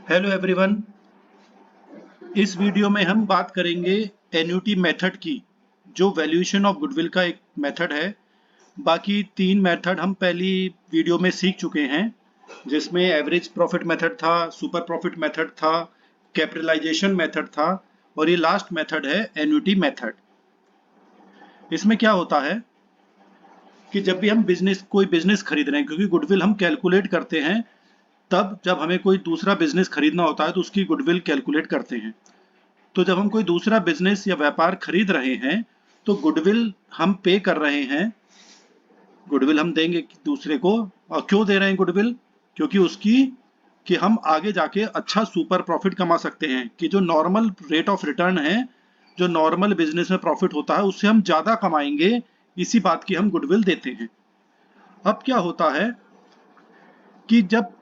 Hello everyone. इस video में हम बात करेंगे एन्युटी मेथड की, जो वैल्यूएशन ऑफ गुडविल का एक मेथड है। बाकी तीन मेथड हम पहली वीडियो में सीख चुके हैं, जिसमें एवरेज प्रॉफिट मेथड था, सुपर प्रॉफिट मेथड था, कैपिटलाइजेशन मेथड था और ये लास्ट मेथड है एन्युटी मेथड। इसमें क्या होता है कि जब भी हम कोई बिजनेस खरीद रहे हैं, क्योंकि गुडविल हम कैलकुलेट करते हैं तब जब हमें कोई दूसरा बिजनेस खरीदना होता है तो उसकी गुडविल कैलकुलेट करते हैं। तो जब हम कोई दूसरा बिजनेस या व्यापार खरीद रहे हैं तो गुडविल हम पे कर रहे हैं, गुडविल हम देंगे दूसरे को। और क्यों दे रहे हैं गुडविल? क्योंकि उसकी कि हम आगे जाके अच्छा सुपर प्रॉफिट कमा सकते हैं, कि जो नॉर्मल रेट ऑफ रिटर्न है, जो नॉर्मल बिजनेस में प्रॉफिट होता है उससे हम ज्यादा कमाएंगे। इसी बात की हम गुडविल देते हैं। अब क्या होता है कि जब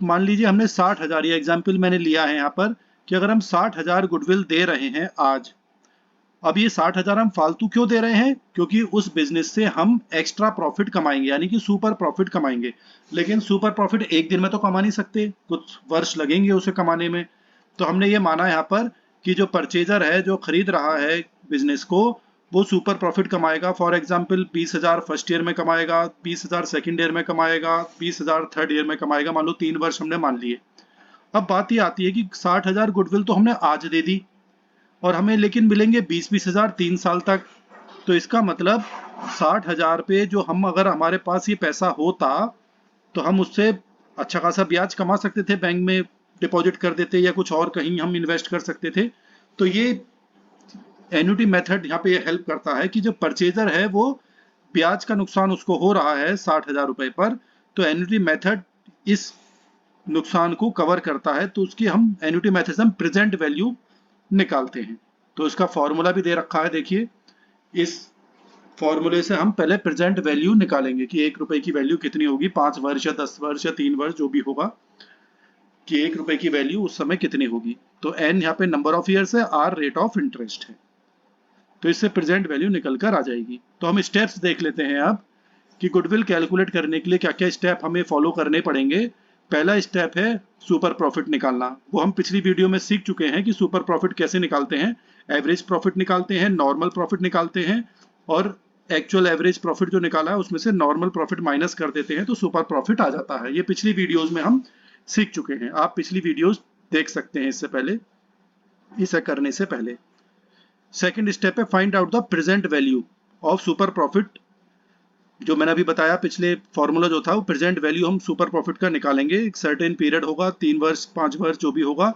मान लीजिए हमने 60,000, ये एग्जाम्पल मैंने लिया है यहाँ पर, कि अगर हम 60,000 गुडविल दे रहे हैं आज, अब ये 60,000 हम फालतू क्यों दे रहे हैं? क्योंकि उस बिजनेस से हम एक्स्ट्रा प्रॉफिट कमाएंगे, यानी कि सुपर प्रॉफिट कमाएंगे। लेकिन सुपर प्रॉफिट एक दिन में तो कमा नहीं सकते, कुछ वर्ष लगेंगे उसे कमाने में। तो हमने ये माना यहाँ पर कि जो परचेजर है, जो खरीद रहा है बिजनेस को, वो सुपर प्रॉफिट कमाएगा। फॉर एग्जाम्पल 20,000 फर्स्ट ईयर में कमाएगा, 20,000 सेकेंड ईयर में कमाएगा, 20,000 थर्ड ईयर में कमाएगा। मान लो 3 वर्ष हमने मान लिए। अब बात ये आती है कि 60,000 गुडविल तो हमने आज दे दी और हमें लेकिन मिलेंगे 20,000 3 साल तक। तो इसका मतलब 60,000 पे जो हम, अगर हमारे पास ये पैसा होता तो हम उससे अच्छा खासा ब्याज कमा सकते थे, बैंक में डिपॉजिट कर देते या कुछ और कहीं हम इन्वेस्ट कर सकते थे। तो ये एन्युटी मेथड यहाँ पे ये हेल्प करता है कि जो परचेजर है वो ब्याज का नुकसान उसको हो रहा है 60,000 रुपए पर, तो एन्युटी मेथड इस नुकसान को कवर करता है। तो उसकी हम एन्युटी मेथड से हम प्रेजेंट वैल्यू निकालते हैं। तो इसका फॉर्मूला भी दे रखा है, देखिए। इस फॉर्मूले से हम पहले प्रेजेंट वैल्यू निकालेंगे कि 1 रुपए की वैल्यू कितनी होगी 5 वर्ष या 10 वर्ष या 3 वर्ष जो भी होगा, कि 1 रुपए की वैल्यू उस समय कितनी होगी। तो एन यहाँ पे नंबर ऑफ ईयर्स है, आर रेट ऑफ इंटरेस्ट है। तो इससे प्रेजेंट वैल्यू निकल कर आ जाएगी। तो हम स्टेप्स देख लेते हैं अब कि गुडविल कैलकुलेट करने के लिए क्या क्या स्टेप हमें फॉलो करने पड़ेंगे। पहला स्टेप है सुपर प्रॉफिट निकालना। वो हम पिछली वीडियो में सीख चुके हैं कि सुपर प्रॉफिट कैसे निकालते हैं। एवरेज प्रॉफिट निकालते हैं, नॉर्मल प्रॉफिट निकालते हैं, और एक्चुअल एवरेज प्रॉफिट जो निकाला है उसमें से नॉर्मल प्रॉफिट माइनस कर देते हैं तो सुपर प्रॉफिट आ जाता है। ये पिछली वीडियोज में हम सीख चुके हैं, आप पिछली वीडियोज देख सकते हैं इससे पहले, इसे करने से पहले। सेकेंड स्टेप है find out the present value of super profit. जो मैंने अभी बताया पिछले फॉर्मूला जो था, वो प्रेजेंट वैल्यू हम सुपर प्रॉफिट का निकालेंगे। एक सर्टेन पीरियड होगा, 3 वर्ष 5 वर्ष जो भी होगा,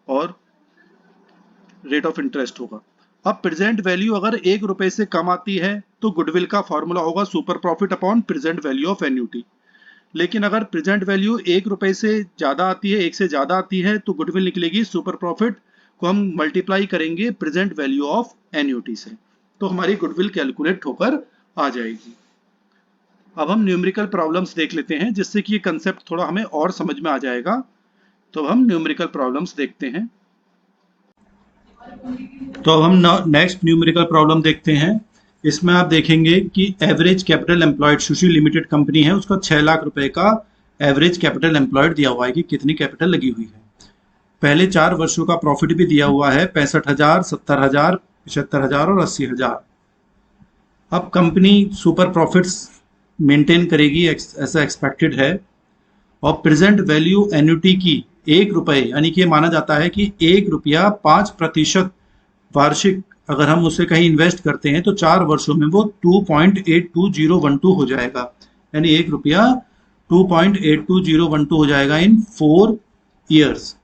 और रेट ऑफ इंटरेस्ट होगा। अब प्रेजेंट वैल्यू अगर 1 रुपए से कम आती है तो गुडविल का फॉर्मूला होगा super profit upon present value of annuity. लेकिन अगर प्रेजेंट वैल्यू 1 रुपए से ज्यादा आती है, 1 से ज्यादा आती है, तो गुडविल निकलेगी सुपर प्रॉफिट को हम मल्टीप्लाई करेंगे प्रेजेंट वैल्यू ऑफ एन्युटी से, तो हमारी गुडविल कैलकुलेट होकर आ जाएगी। अब हम न्यूमेरिकल प्रॉब्लम्स देख लेते हैं, जिससे कि ये कंसेप्ट थोड़ा हमें और समझ में आ जाएगा। तो अब हम न्यूमेरिकल प्रॉब्लम्स देखते हैं। तो अब हम नेक्स्ट न्यूमेरिकल प्रॉब्लम देखते हैं। इसमें आप देखेंगे कि average capital employed, sushi limited company है, उसका 6 लाख रुपए का एवरेज कैपिटल एम्प्लॉयड दिया हुआ है कि कितनी कैपिटल लगी हुई है। पहले 4 वर्षों का प्रॉफिट भी दिया हुआ है, 65,000, 70,000, 75,000 और 80,000। अब कंपनी सुपर प्रॉफिट्स मेंटेन करेगी ऐसा एक्सपेक्टेड है, और प्रेजेंट वैल्यू एन्युटी की 1 रुपए, यानी कि माना जाता है कि 1 रुपया 5% वार्षिक अगर हम उसे कहीं इन्वेस्ट करते हैं तो 4 वर्षों में वो 2.82012 हो जाएगा। यानी 1 रुपया 2.82012 हो जाएगा इन 4 years.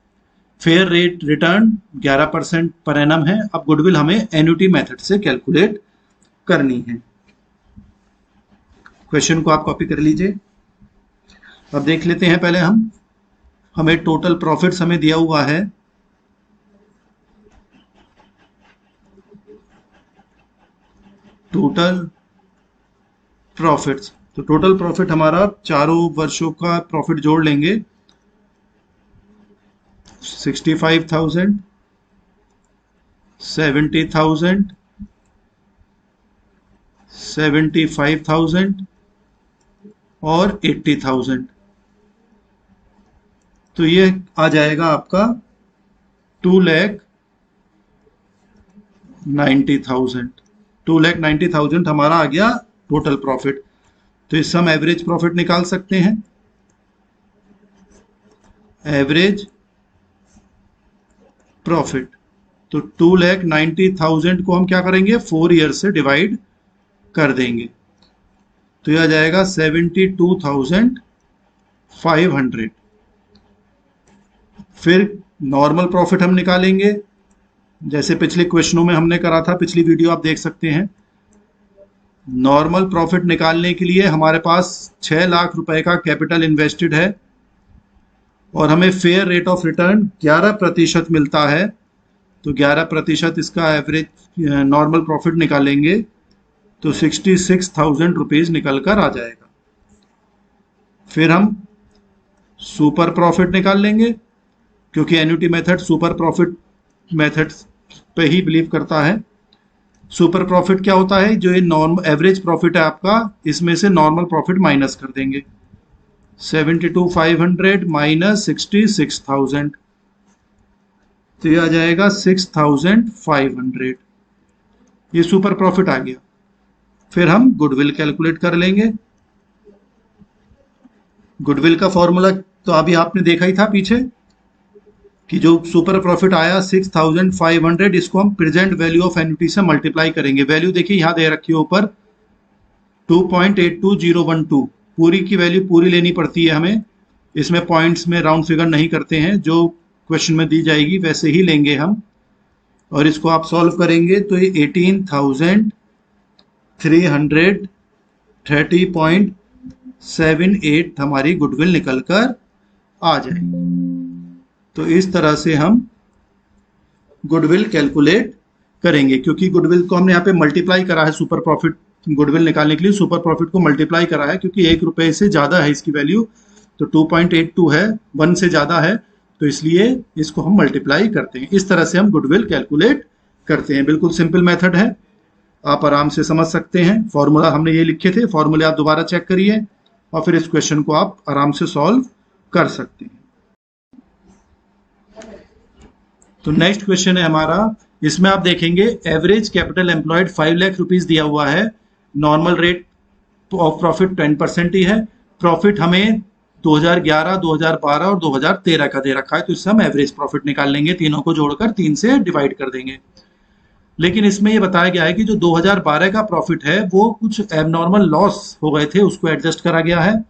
Fair rate return 11% per annum है। अब गुडविल हमें एन्युटी मेथड से कैलकुलेट करनी है। क्वेश्चन को आप कॉपी कर लीजिए। अब देख लेते हैं पहले हमें टोटल प्रॉफिट्स हमें दिया हुआ है। टोटल प्रॉफिट्स, तो टोटल प्रॉफिट हमारा चारों वर्षों का प्रॉफिट जोड़ लेंगे। 65,000, 70,000, 75,000 और 80,000। तो ये आ जाएगा आपका 2,90,000। 2,90,000 हमारा आ गया टोटल प्रॉफिट। तो इससे हम एवरेज प्रॉफिट निकाल सकते हैं। एवरेज प्रॉफिट, तो 2,90,000 को हम क्या करेंगे, 4 ईयर से डिवाइड कर देंगे, तो यह आ जाएगा 72,500। फिर नॉर्मल प्रॉफिट हम निकालेंगे, जैसे पिछले क्वेश्चनों में हमने करा था, पिछली वीडियो आप देख सकते हैं। नॉर्मल प्रॉफिट निकालने के लिए हमारे पास 6 लाख रुपए का कैपिटल इन्वेस्टेड है और हमें फेयर रेट ऑफ रिटर्न 11% मिलता है। तो 11% इसका एवरेज नॉर्मल प्रॉफिट निकालेंगे तो 66,000 रुपीज निकल कर आ जाएगा। फिर हम सुपर प्रॉफिट निकाल लेंगे, क्योंकि annuity method super profit method पे ही बिलीव करता है। सुपर प्रॉफिट क्या होता है, जो ये नॉर्मल एवरेज प्रॉफिट है आपका, इसमें से नॉर्मल प्रॉफिट माइनस कर देंगे। 72,500 माइनस 66,000, तो ये आ जाएगा 6,500। ये सुपर प्रॉफिट आ गया। फिर हम गुडविल कैलकुलेट कर लेंगे। गुडविल का फॉर्मूला तो अभी आपने देखा ही था पीछे, कि जो सुपर प्रॉफिट आया 6,500, इसको हम प्रेजेंट वैल्यू ऑफ एन्युटी से मल्टीप्लाई करेंगे। वैल्यू देखिए यहाँ दे रखी है ऊपर 2.82012। पूरी की वैल्यू पूरी लेनी पड़ती है हमें, इसमें पॉइंट्स में राउंड फिगर नहीं करते हैं, जो क्वेश्चन में दी जाएगी वैसे ही लेंगे हम। और इसको आप सॉल्व करेंगे तो ये 18,330.78 हमारी गुडविल निकल कर आ जाएगी। तो इस तरह से हम गुडविल कैलकुलेट करेंगे, क्योंकि गुडविल को हमने यहाँ पे मल्टीप्लाई करा है। सुपर प्रॉफिट गुडविल निकालने के लिए सुपर प्रॉफिट को मल्टीप्लाई करा है, क्योंकि 1 रुपए से ज़्यादा है इसकी वैल्यू, तो 2.82 है, 1 से ज़्यादा है, तो इसलिए इसको हम मल्टीप्लाई करते हैं। इस तरह से हम गुडविल कैलकुलेट करते हैं। बिल्कुल सिंपल मेथड है, आप आराम से समझ सकते हैं। फॉर्मूला हमने ये लिखे थे, फॉर्मूले आप दोबारा चेक करिए और फिर इस क्वेश्चन को आप आराम से सॉल्व कर सकते हैं। तो नेक्स्ट क्वेश्चन है हमारा, इसमें आप देखेंगे average capital employed 5 lakh rupees दिया हुआ है, नॉर्मल रेट ऑफ प्रॉफिट 10% ही है। प्रॉफिट हमें 2011, 2012 और 2013 का दे रखा है, तो इससे हम एवरेज प्रॉफिट निकाल लेंगे, तीनों को जोड़कर 3 से डिवाइड कर देंगे। लेकिन इसमें यह बताया गया है कि जो 2012 का प्रॉफिट है वो कुछ एबनॉर्मल लॉस हो गए थे, उसको एडजस्ट करा गया है,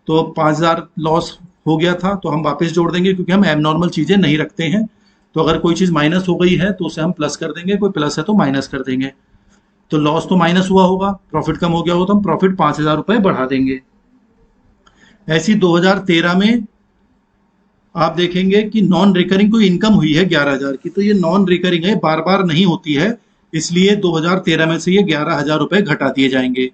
तो 5,000 लॉस हो गया था, तो हम वापस जोड़ देंगे, क्योंकि हम एबनॉर्मल चीजें नहीं रखते हैं। तो अगर कोई चीज माइनस हो गई है तो उसे हम प्लस कर देंगे, कोई प्लस है तो माइनस कर देंगे। तो लॉस तो माइनस हुआ होगा, प्रॉफिट कम हो गया होगा, तो हम प्रॉफिट 5,000 रुपए बढ़ा देंगे। ऐसी 2013 में आप देखेंगे कि नॉन रिकरिंग कोई इनकम हुई है 11,000 की, तो ये नॉन रिकरिंग है, बार बार नहीं होती है, इसलिए 2013 में से ये 11,000 रुपए घटा दिए जाएंगे।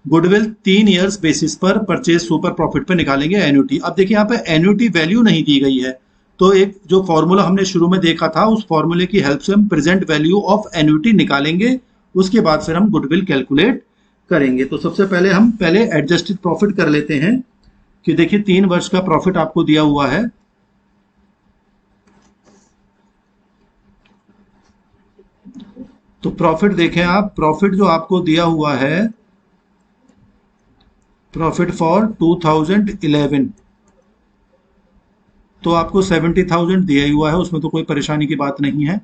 गुडविल 3 इयर्स बेसिस पर परचेज सुपर प्रॉफिट पे निकालेंगे एन्युटी। अब देखिए यहाँ पे एन्युटी वैल्यू नहीं दी गई है, तो एक जो फॉर्मूला हमने शुरू में देखा था, उस फॉर्मूले की हेल्प से हम प्रेजेंट वैल्यू ऑफ एन्युटी निकालेंगे, उसके बाद फिर हम गुडविल कैलकुलेट करेंगे। तो सबसे पहले हम एडजस्टेड प्रॉफिट कर लेते हैं, कि देखिए 3 वर्ष का प्रॉफिट आपको दिया हुआ है, तो प्रॉफिट देखें आप, प्रॉफिट जो आपको दिया हुआ है, प्रॉफिट फॉर 2011, तो आपको 70,000 दिया हुआ है, उसमें तो कोई परेशानी की बात नहीं है।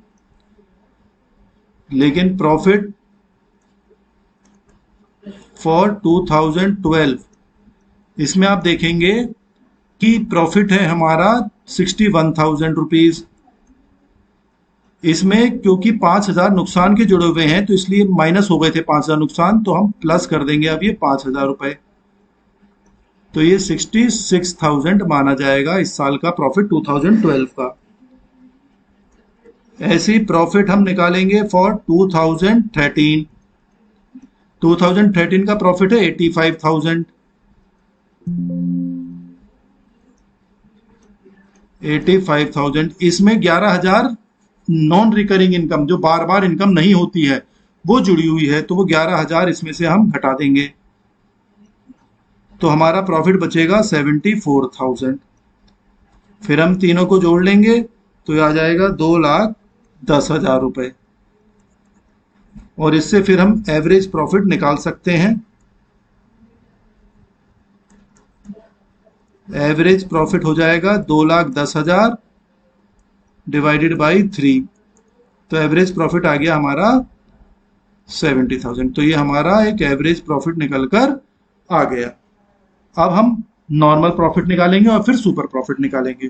लेकिन प्रॉफिट फॉर 2012, इसमें आप देखेंगे कि प्रॉफिट है हमारा 61,000 रुपीज। इसमें क्योंकि 5,000 नुकसान के जुड़े हुए हैं, तो इसलिए माइनस हो गए थे 5,000 नुकसान, तो हम प्लस कर देंगे अब ये 5,000 रुपए, तो ये 66,000 माना जाएगा इस साल का प्रॉफिट 2012 का। ऐसी प्रॉफिट हम निकालेंगे फॉर 2013। 2013 का प्रॉफिट है 85,000। 85,000, इसमें 11,000 नॉन रिकरिंग इनकम, जो बार बार इनकम नहीं होती है, वो जुड़ी हुई है, तो वो 11,000 इसमें से हम घटा देंगे, तो हमारा प्रॉफिट बचेगा 74,000। फिर हम तीनों को जोड़ लेंगे तो ये आ जाएगा 2,10,000 रुपये। और इससे फिर हम एवरेज प्रॉफिट निकाल सकते हैं। एवरेज प्रॉफिट हो जाएगा 2,10,000 डिवाइडेड बाई 3, तो एवरेज प्रॉफिट आ गया हमारा 70,000। तो ये हमारा एक एवरेज प्रॉफिट निकल कर आ गया। अब हम नॉर्मल प्रॉफिट निकालेंगे और फिर सुपर प्रॉफिट निकालेंगे।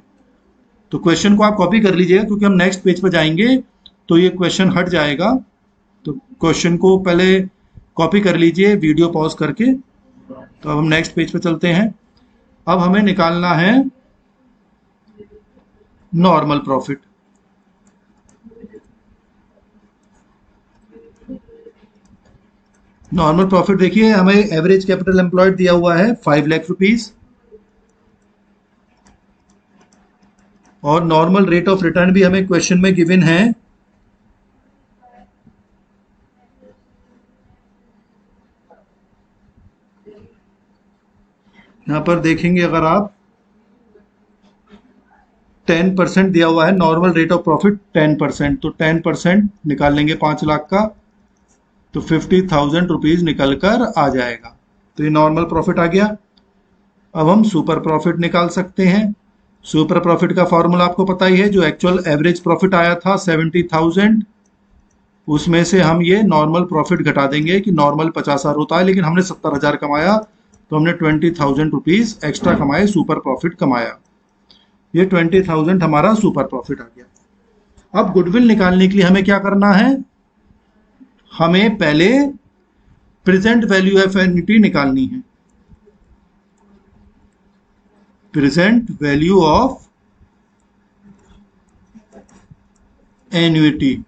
तो क्वेश्चन को आप कॉपी कर लीजिएगा क्योंकि हम नेक्स्ट पेज पर जाएंगे तो ये क्वेश्चन हट जाएगा। तो क्वेश्चन को पहले कॉपी कर लीजिए वीडियो पॉज करके। तो अब हम नेक्स्ट पेज पर चलते हैं। अब हमें निकालना है नॉर्मल प्रॉफिट। नॉर्मल प्रॉफिट देखिए, हमें एवरेज कैपिटल एम्प्लॉयड दिया हुआ है 5 लाख रुपीज और नॉर्मल रेट ऑफ रिटर्न भी हमें क्वेश्चन में गिवन है। यहां पर देखेंगे अगर आप 10% दिया हुआ है, नॉर्मल रेट ऑफ प्रॉफिट 10%, तो 10% निकाल लेंगे 5 लाख का तो 50,000 रुपीज निकल कर आ जाएगा। तो ये नॉर्मल प्रॉफिट आ गया। अब हम सुपर प्रॉफिट निकाल सकते हैं। सुपर प्रॉफिट का फॉर्मूला आपको पता ही है, जो एक्चुअल एवरेज प्रॉफिट आया था 70,000, उसमें से हम ये नॉर्मल प्रॉफिट घटा देंगे कि नॉर्मल 50,000 होता है लेकिन हमने 70,000 कमाया तो हमने 20,000 रुपीज एक्स्ट्रा कमाए, सुपर प्रॉफिट कमाया। ये 20,000 हमारा सुपर प्रॉफिट आ गया। अब गुडविल निकालने के लिए हमें क्या करना है, हमें पहले प्रेजेंट वैल्यू ऑफ एन्युटी निकालनी है। प्रेजेंट वैल्यू ऑफ एन्युटी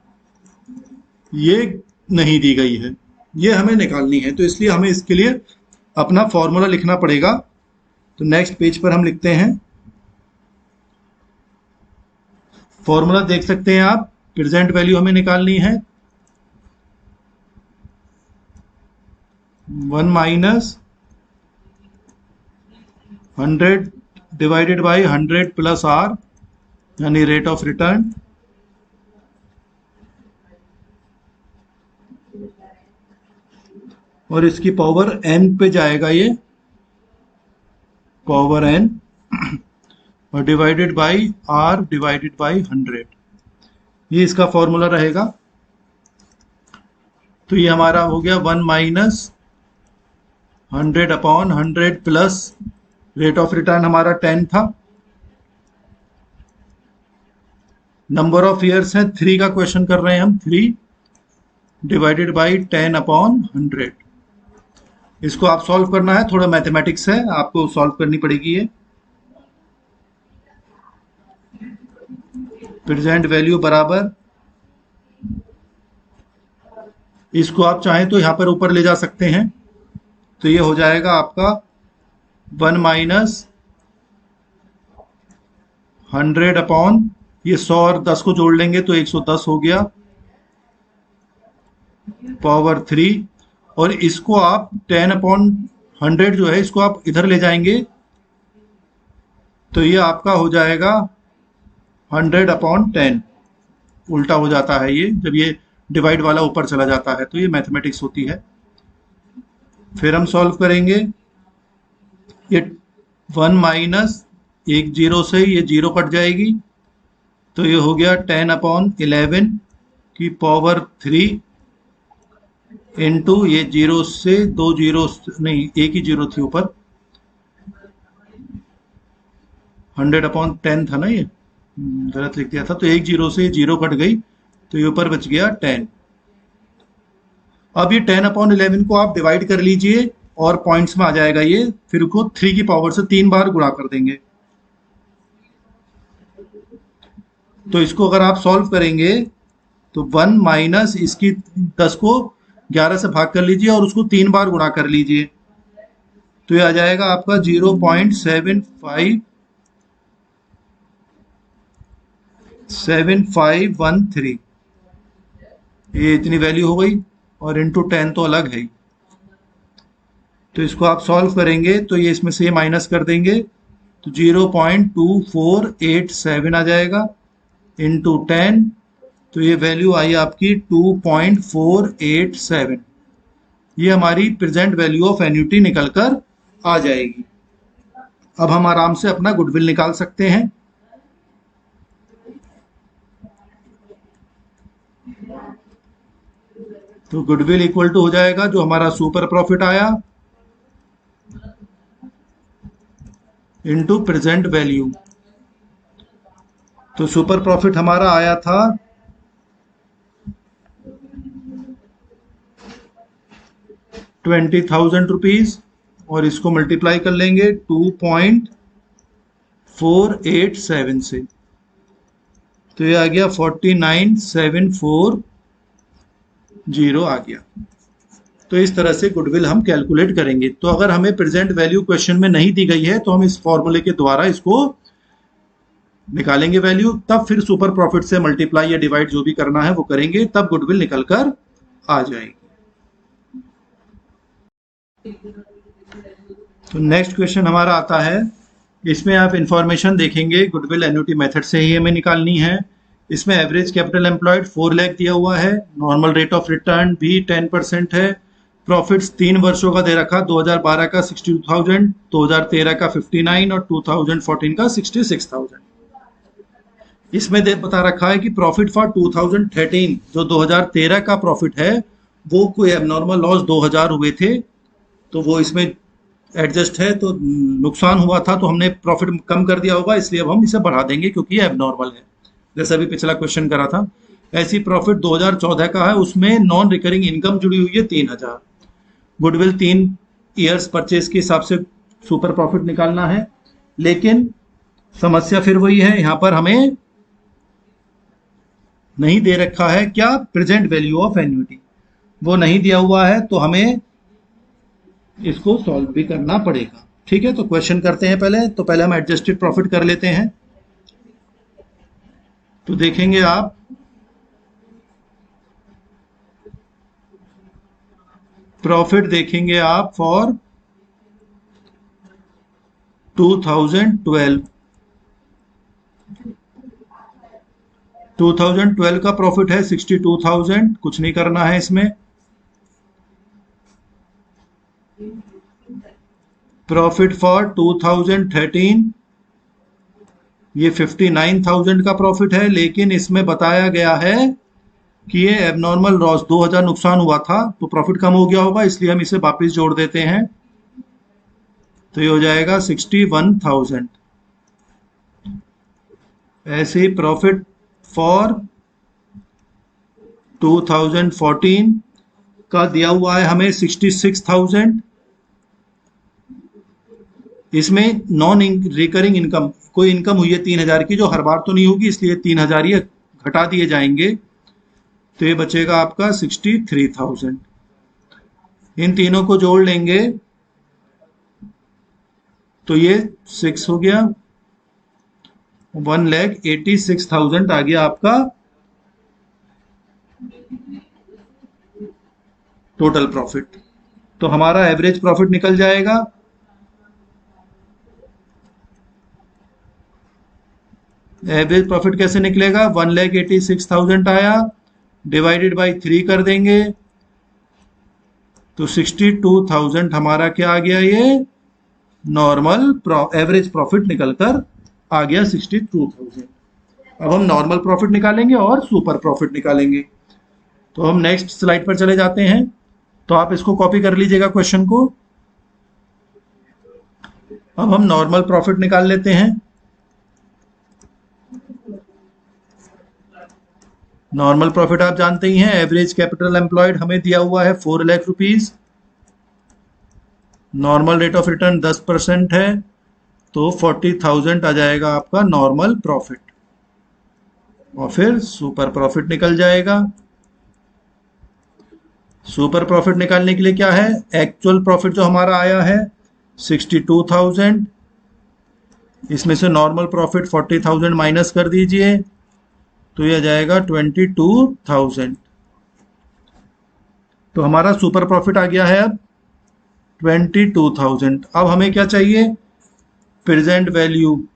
ये नहीं दी गई है, ये हमें निकालनी है। तो इसलिए हमें इसके लिए अपना फॉर्मूला लिखना पड़ेगा। तो नेक्स्ट पेज पर हम लिखते हैं फॉर्मूला, देख सकते हैं आप। प्रेजेंट वैल्यू हमें निकालनी है 1 minus 100 divided by 100 plus r, यानी रेट ऑफ रिटर्न, और इसकी पावर n पे जाएगा ये, पावर n, और divided by r divided by 100, ये इसका फॉर्मूला रहेगा। तो ये हमारा हो गया 1 minus 100 upon 100 plus rate of return हमारा 10 था। नंबर ऑफ ईयर्स है 3 का क्वेश्चन कर रहे हैं हम, 3 डिवाइडेड बाई 10 अपॉन 100। इसको आप सॉल्व करना है, थोड़ा मैथमेटिक्स है, आपको सॉल्व करनी पड़ेगी ये। प्रेजेंट वैल्यू बराबर, इसको आप चाहें तो यहां पर ऊपर ले जा सकते हैं। तो ये हो जाएगा आपका 1 माइनस 100 अपॉन, ये 100 और 10 को जोड़ लेंगे तो 110 हो गया, पावर 3, और इसको आप 10 अपॉन 100 जो है इसको आप इधर ले जाएंगे तो ये आपका हो जाएगा 100 अपॉन 10, उल्टा हो जाता है ये जब ये डिवाइड वाला ऊपर चला जाता है, तो ये मैथमेटिक्स होती है। फिर हम सॉल्व करेंगे, ये 1 माइनस 1 जीरो से ये जीरो कट जाएगी तो ये हो गया 10 अपॉन 11 की पावर 3 इंटू ये जीरो से 2 जीरो नहीं, एक ही जीरो थी ऊपर, 100 अपॉन 10 था ना, ये गलत लिख दिया था, तो एक जीरो से जीरो कट गई तो ये ऊपर बच गया 10। अब ये 10 अपॉन 11 को आप डिवाइड कर लीजिए और पॉइंट्स में आ जाएगा ये, फिर को 3 की पावर से 3 बार गुणा कर देंगे। तो इसको अगर आप सॉल्व करेंगे तो 1 माइनस इसकी 10 को 11 से भाग कर लीजिए और उसको 3 बार गुणा कर लीजिए तो ये आ जाएगा आपका 0.7513, ये इतनी वैल्यू हो गई, और इंटू 10 तो अलग है ही। तो इसको आप सॉल्व करेंगे तो ये इसमें से माइनस कर देंगे तो 0.2487 आ जाएगा इंटू 10, तो ये वैल्यू आई आपकी 2.487। ये हमारी प्रेजेंट वैल्यू ऑफ एन्युटी निकल कर आ जाएगी। अब हम आराम से अपना गुडविल निकाल सकते हैं। तो गुडविल इक्वल टू हो जाएगा जो हमारा सुपर प्रॉफिट आया इनटू प्रेजेंट वैल्यू। तो सुपर प्रॉफिट हमारा आया था 20,000 रुपीज और इसको मल्टीप्लाई कर लेंगे 2.487 से, तो ये आ गया 49,740 आ गया। तो इस तरह से गुडविल हम कैलकुलेट करेंगे। तो अगर हमें प्रेजेंट वैल्यू क्वेश्चन में नहीं दी गई है तो हम इस फॉर्मूले के द्वारा इसको निकालेंगे वैल्यू, तब फिर सुपर प्रॉफिट से मल्टीप्लाई या डिवाइड जो भी करना है वो करेंगे, तब गुडविल निकल कर आ जाएगी। तो नेक्स्ट क्वेश्चन हमारा आता है, इसमें आप इंफॉर्मेशन देखेंगे गुडविल एन्युटी मेथड से ही हमें निकालनी है। इसमें एवरेज कैपिटल एम्प्लॉयड 4 लाख दिया हुआ है, नॉर्मल रेट ऑफ रिटर्न भी 10% है, प्रॉफिट्स 3 वर्षों का दे रखा, 2012 का 62,000, 2013 का 59 और 2014 का 66,000। इसमें बता रखा है कि प्रॉफिट फॉर 2013 जो 2013 का प्रॉफिट है वो कोई एबनॉर्मल लॉस 2000 हुए थे, तो वो इसमें एडजस्ट है, तो नुकसान हुआ था तो हमने प्रॉफिट कम कर दिया होगा, इसलिए अब हम इसे बढ़ा देंगे क्योंकि ये एबनॉर्मल है, जैसा अभी पिछला क्वेश्चन करा था। ऐसी प्रॉफिट 2014 का है, उसमें नॉन रिकरिंग इनकम जुड़ी हुई है 3000। गुडविल 3 ईयर्स परचेज के हिसाब से सुपर प्रॉफिट निकालना है, लेकिन समस्या फिर वही है, यहाँ पर हमें नहीं दे रखा है क्या, प्रेजेंट वैल्यू ऑफ एन्युटी, वो नहीं दिया हुआ है, तो हमें इसको सॉल्व भी करना पड़ेगा। ठीक है, तो क्वेश्चन करते हैं पहले। तो पहले हम एडजस्टेड प्रॉफिट कर लेते हैं। तो देखेंगे आप, प्रॉफिट देखेंगे आप फॉर 2012 का प्रॉफिट है 62,000, कुछ नहीं करना है इसमें। प्रॉफिट फॉर 2013 ये 59,000 का प्रॉफिट है, लेकिन इसमें बताया गया है कि ये एबनॉर्मल लॉस 2000 नुकसान हुआ था, तो प्रॉफिट कम हो गया होगा, इसलिए हम इसे वापस जोड़ देते हैं, तो ये हो जाएगा 61,000। ऐसे ही प्रॉफिट फॉर 2014 का दिया हुआ है हमें 66,000, इसमें नॉन रिकरिंग इनकम कोई इनकम हुई है 3000 की, जो हर बार तो नहीं होगी, इसलिए 3000 ये घटा दिए जाएंगे, तो ये बचेगा आपका 63,000। इन तीनों को जोड़ लेंगे तो ये 6 हो गया, 1,86,000 आ गया आपका टोटल प्रॉफिट। तो हमारा एवरेज प्रॉफिट निकल जाएगा, एवरेज प्रॉफिट कैसे निकलेगा, 1,86,000 आया, डिवाइडेड बाई 3 कर देंगे, तो 62,000 हमारा क्या आ गया, ये नॉर्मल एवरेज प्रॉफिट निकलकर आ गया 62,000। अब हम नॉर्मल प्रॉफिट निकालेंगे और सुपर प्रॉफिट निकालेंगे। तो हम नेक्स्ट स्लाइड पर चले जाते हैं, तो आप इसको कॉपी कर लीजिएगा क्वेश्चन को। अब हम नॉर्मल प्रॉफिट निकाल लेते हैं। नॉर्मल प्रॉफिट आप जानते ही हैं, एवरेज कैपिटल एम्प्लॉयड हमें दिया हुआ है 4 lakh rupees, normal rate of return 10% है, तो 40,000 आ जाएगा आपका नॉर्मल प्रॉफिट, और फिर सुपर प्रॉफिट निकल जाएगा। सुपर प्रॉफिट निकालने के लिए क्या है, एक्चुअल प्रॉफिट जो हमारा आया है 62,000, इसमें से नॉर्मल प्रॉफिट 40,000 माइनस कर दीजिए, तो यह जाएगा 22,000। तो हमारा सुपर प्रॉफिट आ गया है अब 22,000। अब हमें क्या चाहिए, प्रेजेंट वैल्यू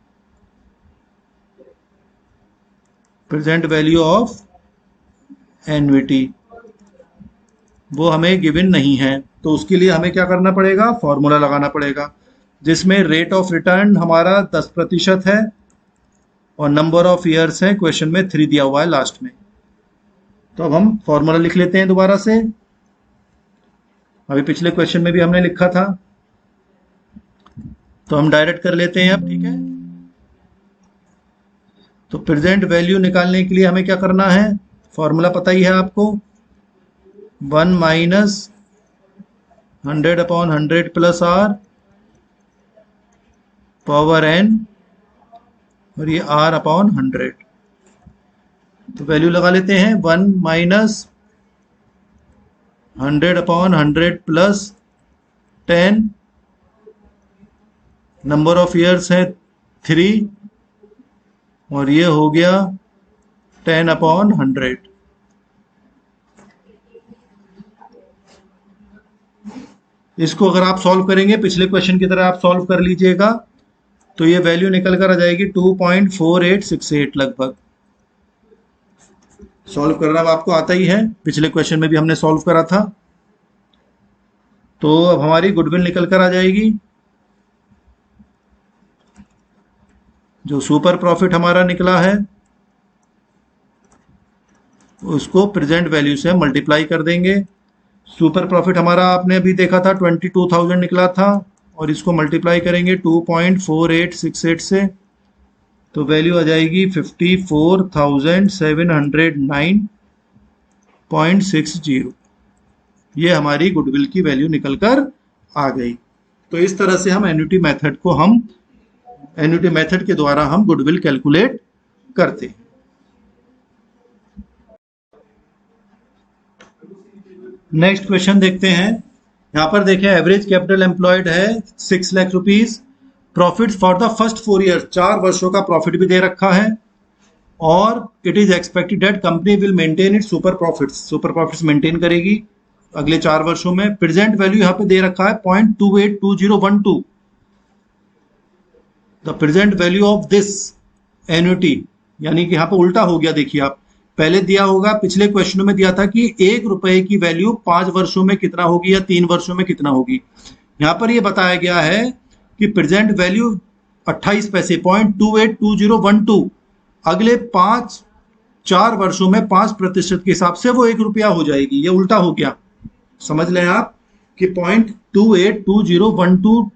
ऑफ एन्युटी, वो हमें गिवन नहीं है, तो उसके लिए हमें क्या करना पड़ेगा, फॉर्मूला लगाना पड़ेगा, जिसमें रेट ऑफ रिटर्न हमारा 10% है और नंबर ऑफ ईयर्स है, क्वेश्चन में 3 दिया हुआ है लास्ट में। तो अब हम फॉर्मूला लिख लेते हैं दोबारा से, अभी पिछले क्वेश्चन में भी हमने लिखा था, तो हम डायरेक्ट कर लेते हैं अब, ठीक है। तो प्रेजेंट वैल्यू निकालने के लिए हमें क्या करना है, फॉर्मूला पता ही है आपको, 1 minus 100/100 plus r power n और ये r/100। तो वैल्यू लगा लेते हैं, 1 minus 100/100 plus 10, number of years है 3 और ये हो गया 10/100। इसको अगर आप सॉल्व करेंगे पिछले क्वेश्चन की तरह आप सॉल्व कर लीजिएगा, तो ये वैल्यू निकल कर आ जाएगी 2.4868 लगभग। सॉल्व करना अब आपको आता ही है, पिछले क्वेश्चन में भी हमने सॉल्व करा था। तो अब हमारी गुडविल निकल कर आ जाएगी, जो सुपर प्रॉफिट हमारा निकला है उसको प्रेजेंट वैल्यू से मल्टीप्लाई कर देंगे। सुपर प्रॉफिट हमारा आपने अभी देखा था 22,000 निकला था, और इसको मल्टीप्लाई करेंगे 2.4868 से, तो वैल्यू आ जाएगी 54,709.60। ये हमारी गुडविल की वैल्यू निकलकर आ गई। तो इस तरह से हम एन्युटी मेथड के द्वारा हम गुडविल कैलकुलेट करते हैं। नेक्स्ट क्वेश्चन देखते हैं। यहाँ पर देखें, एवरेज कैपिटल एम्प्लॉयड है 6 lakh rupees, profit for the first 4 year, 4 वर्षों का प्रॉफिट भी दे रखा है, और it is expected that company will maintain it super profits maintain करेगी अगले 4 वर्षों में। प्रेजेंट वैल्यू यहाँ पे दे रखा है 0.282012। The present value of this annuity, यानी कि यहाँ पे उल्टा हो गया, देखिए आप, पहले दिया होगा, पिछले क्वेश्चन में दिया था कि 1 रुपए की वैल्यू 5 वर्षों में कितना होगी या 3 वर्षों में कितना होगी। यहाँ पर ये बताया गया है कि प्रेजेंट वैल्यू 28 पैसे 0.282012 अगले 4 वर्षों में 5% के हिसाब से वो 1 रुपया हो जाएगी। ये उल्टा हो गया, समझ लें आप कि 0.282012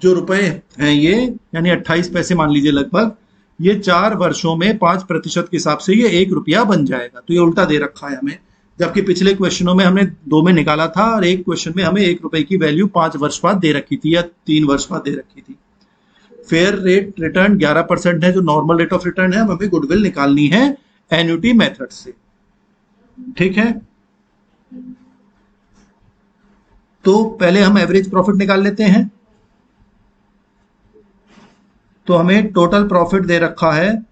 जो रुपए हैं ये, यानी 28 पैसे मान लीजिए लगभग, ये 4 वर्षों में 5% के हिसाब से ये 1 रुपया बन जाएगा। तो ये उल्टा दे रखा है हमें, जबकि पिछले क्वेश्चनों में हमने 2 में निकाला था और एक क्वेश्चन में हमें 1 रुपए की वैल्यू 5 वर्ष बाद दे रखी थी या 3 वर्ष बाद दे रखी थी। फेयर रेट रिटर्न 11% है, जो नॉर्मल रेट ऑफ रिटर्न है। हमें गुडविल निकालनी है एन्युटी मेथड से, ठीक है। तो पहले हम एवरेज प्रॉफिट निकाल लेते हैं। तो हमें टोटल प्रॉफिट दे रखा है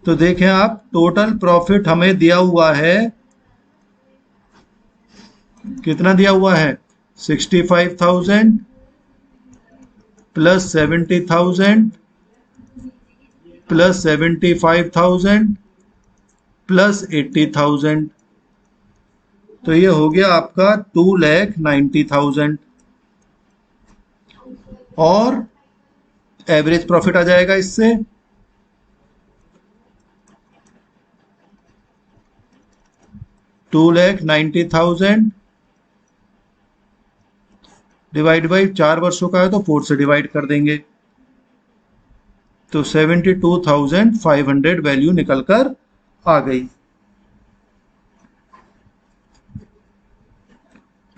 तो देखें आप, टोटल प्रॉफिट हमें दिया हुआ है, कितना दिया हुआ है, 65,000 प्लस 70,000 प्लस 75,000 प्लस 80,000। तो ये हो गया आपका 2,90,000, और एवरेज प्रॉफिट आ जाएगा इससे 2,90,000 डिवाइड बाई 4 वर्षों का है तो 4 से डिवाइड कर देंगे, तो 72,500 वैल्यू निकलकर आ गई।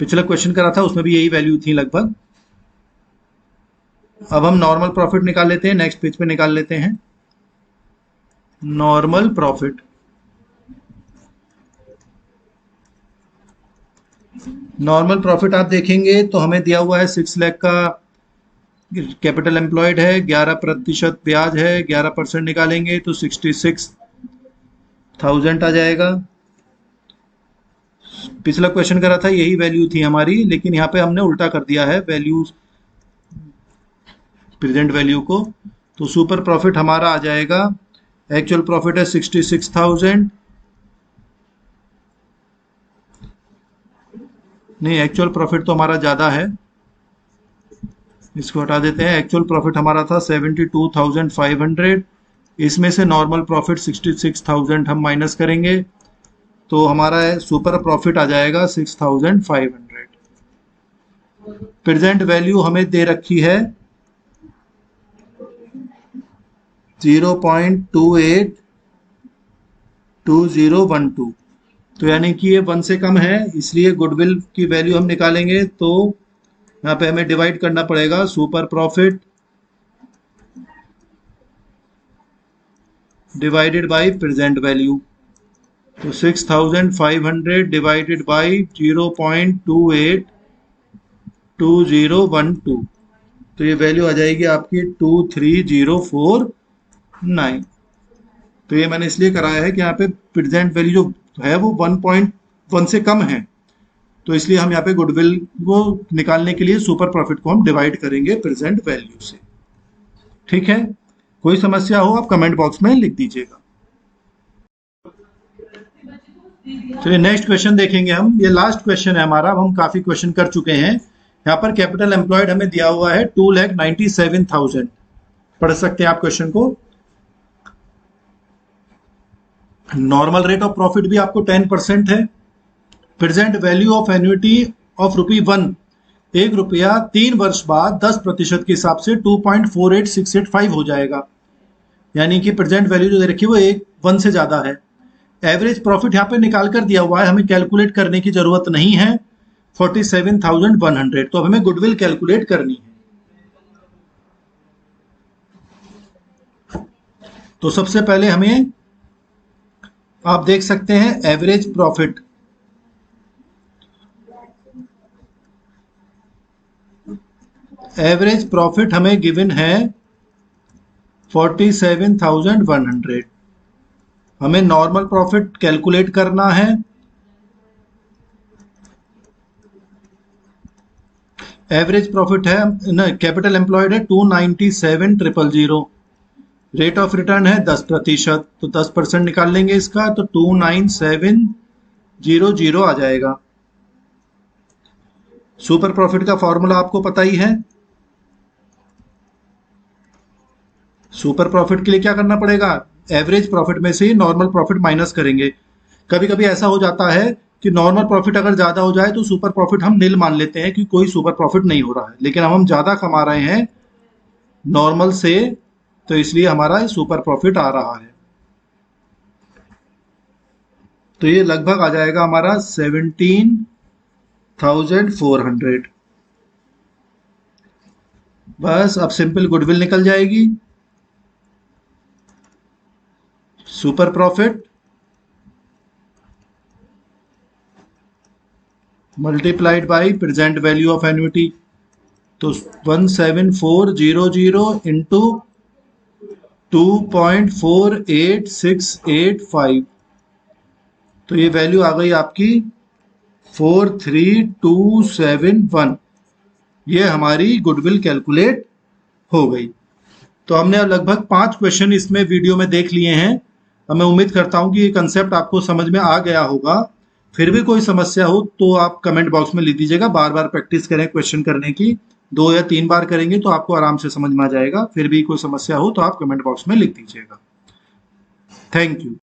पिछला क्वेश्चन करा था उसमें भी यही वैल्यू थी लगभग। अब हम नॉर्मल प्रॉफिट निकाल लेते हैं, नेक्स्ट पेज पे निकाल लेते हैं नॉर्मल प्रॉफिट। नॉर्मल प्रॉफिट आप देखेंगे तो हमें दिया हुआ है 6 लाख का कैपिटल एम्प्लॉयड है, 11% ब्याज है, 11% निकालेंगे तो 66,000 आ जाएगा। पिछला क्वेश्चन करा था यही वैल्यू थी हमारी, लेकिन यहाँ पे हमने उल्टा कर दिया है वैल्यू, प्रेजेंट वैल्यू को। तो सुपर प्रॉफिट हमारा आ जाएगा, एक्चुअल प्रॉफिट है 66,000, नहीं एक्चुअल प्रॉफिट तो हमारा ज़्यादा है, इसको हटा देते हैं। एक्चुअल प्रॉफिट हमारा था 72,500, इसमें से नॉर्मल प्रॉफिट 66,000 हम माइनस करेंगे, तो हमारा सुपर प्रॉफिट आ जाएगा 6,500। प्रेजेंट वैल्यू हमें दे रखी है 0.282012, तो यानी कि ये 1 से कम है, इसलिए गुडविल की वैल्यू हम निकालेंगे तो यहाँ पे हमें डिवाइड करना पड़ेगा super profit divided by present value. तो 6,500 डिवाइडेड बाय 0.282012, तो ये वैल्यू आ जाएगी आपकी 23,049। तो ये मैंने इसलिए कराया है कि यहाँ पे प्रेजेंट वैल्यू जो है वो 1.1 से कम है, तो इसलिए हम यहाँ पे गुडविल को निकालने के लिए सुपर प्रॉफिट को हम डिवाइड करेंगे प्रेजेंट वैल्यू से। ठीक है, कोई समस्या हो आप कमेंट बॉक्स में लिख दीजिएगा। चलिए नेक्स्ट क्वेश्चन देखेंगे हम, ये लास्ट क्वेश्चन है हमारा, हम काफी क्वेश्चन कर चुके हैं। यहाँ पर कैपिटल एम्प्लॉयड हमें दिया हुआ है 2,97,000, पढ़ सकते हैं आप क्वेश्चन को। नॉर्मल रेट ऑफ प्रॉफिट भी आपको 10% है। Present value of annuity of ₹1, 1 रुपया 3 वर्ष बाद 10% के हिसाब से 2.48685 हो जाएगा, यानी कि प्रेजेंट वैल्यू जो दे रखी है वो 1 से ज्यादा है। एवरेज प्रॉफिट यहाँ पे निकाल कर दिया हुआ है, हमें कैलकुलेट करने की जरूरत नहीं है, 47,100। तो अब हमें गुडविल कैलकुलेट करनी है। तो सबसे पहले हमें, आप देख सकते हैं एवरेज प्रॉफिट, एवरेज प्रॉफिट हमें गिवन है 47,100। हमें नॉर्मल प्रॉफिट कैलकुलेट करना है। एवरेज प्रॉफिट है ना, कैपिटल एम्प्लॉयड है 297,000, रेट ऑफ रिटर्न है 10%, तो 10% निकाल लेंगे इसका, तो 297,000 आ जाएगा। सुपर प्रॉफिट का फॉर्मूला आपको पता ही है। सुपर प्रॉफिट के लिए क्या करना पड़ेगा, एवरेज प्रॉफिट में से ही नॉर्मल प्रॉफिट माइनस करेंगे। कभी कभी ऐसा हो जाता है कि नॉर्मल प्रॉफिट अगर ज्यादा हो जाए तो सुपर प्रॉफिट हम नील मान लेते हैं कि कोई सुपर प्रॉफिट नहीं हो रहा है, लेकिन अब हम ज्यादा कमा रहे हैं नॉर्मल से, तो इसलिए हमारा सुपर प्रॉफिट आ रहा है। तो ये लगभग आ जाएगा हमारा 17,400। बस अब सिंपल गुडविल निकल जाएगी। Super profit multiplied by present value of annuity, तो 17400 इंटू 2.48685, तो ये वैल्यू आ गई आपकी 43,271। ये हमारी गुडविल कैलकुलेट हो गई। तो हमने लगभग 5 क्वेश्चन इसमें वीडियो में देख लिए हैं। मैं उम्मीद करता हूं कि ये कंसेप्ट आपको समझ में आ गया होगा। फिर भी कोई समस्या हो तो आप कमेंट बॉक्स में लिख दीजिएगा। बार बार प्रैक्टिस करें क्वेश्चन करने की, 2 या 3 बार करेंगे तो आपको आराम से समझ में आ जाएगा। फिर भी कोई समस्या हो तो आप कमेंट बॉक्स में लिख दीजिएगा। Thank you.